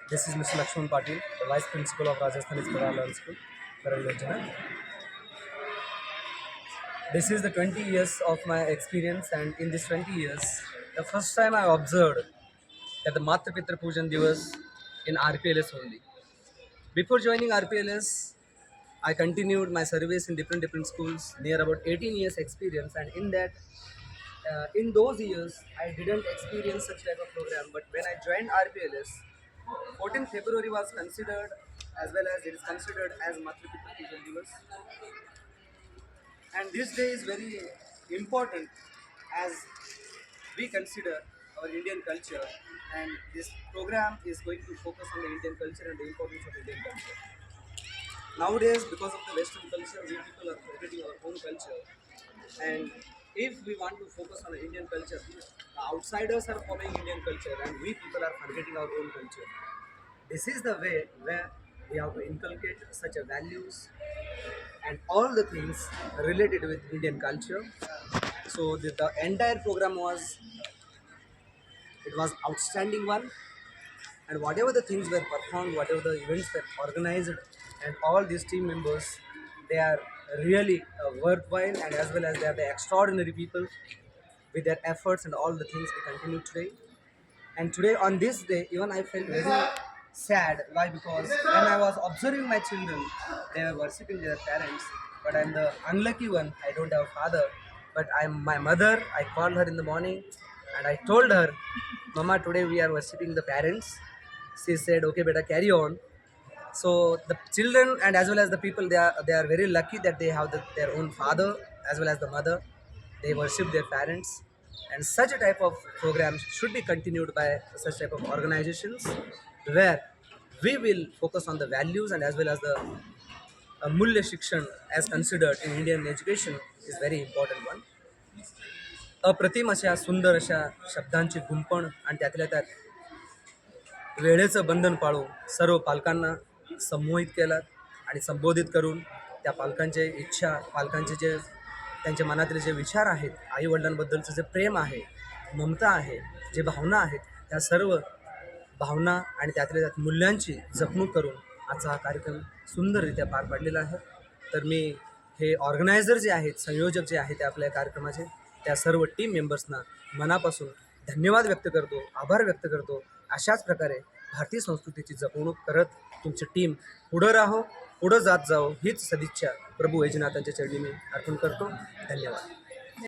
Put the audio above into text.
This is Mr. Lakshman Patil, the Vice Principal of Rajasthan Ismara Learning School, Karanjana. This is the 20 years of my experience, and in this 20 years, the first time I observed that the Matra Pitra Pujan Divas in RPLS only. Before joining RPLS, I continued my service in different schools, near about 18 years experience, and in those years, I didn't experience such type of program. But when I joined RPLS, 14th February was considered as well as it is considered as Matra Pitra Pujan Divas, and this day is very important as we consider our Indian culture, and this program is going to focus on the Indian culture and the importance of Indian culture. Nowadays, because of the Western culture, we people are forgetting our own culture. And if we want to focus on the Indian culture, the outsiders are following Indian culture, and we people are forgetting our own culture. This is the way where we have to inculcate such a values and all the things related with Indian culture. So the entire program was outstanding one, and whatever the things were performed, whatever the events were organized, and all these team members, they are really worthwhile, and as well as they are the extraordinary people with their efforts and all the things we continue today. And today on this day, even I felt very sad. Why? Because when I was observing my children, they were worshipping their parents, but I'm the unlucky one. I don't have a father, but I'm my mother. I called her in the morning, and I told her, "Mama, today we are worshipping the parents." She said, "Okay, beta, carry on." So the children and as well as the people, they are very lucky that they have their own father as well as the mother. They worship their parents, and such a type of programs should be continued by such type of organizations where we will focus on the values and as well as the mulya shikshan as considered in Indian education is very important one. अप्रतिम अशा सुंदर अशा शब्दांची गुंफण आणि त्यातल्या त्यात वेळेचं बंधन पाळून सर्व पालकांना संमोहित केलं आणि संबोधित करून त्या पालकांचे इच्छा, पालकांचे जे त्यांच्या मनातले जे विचार आहेत, आईवडिलांबद्दलचं जे प्रेम आहे, ममता आहे, जे भावना आहेत, त्या सर्व भावना आणि त्यातल्या त्यात मूल्यांची जपणूक करून आजचा हा कार्यक्रम सुंदररित्या पार पाडलेला आहे. तर मी हे ऑर्गनायझर जे आहेत, संयोजक जे आहेत त्या आपल्या कार्यक्रमाचे, त्या सर्व टीम मेंबर्सना मनापासून धन्यवाद व्यक्त करतो, आभार व्यक्त करतो. अशाच प्रकारे भारतीय संस्कृतीची जपणूक करत तुमची टीम पुढं राहो, पुढं जात जाओ हीच सदिच्छा प्रभू वैजनाथांच्या चरणी मी अर्पण करतो. धन्यवाद.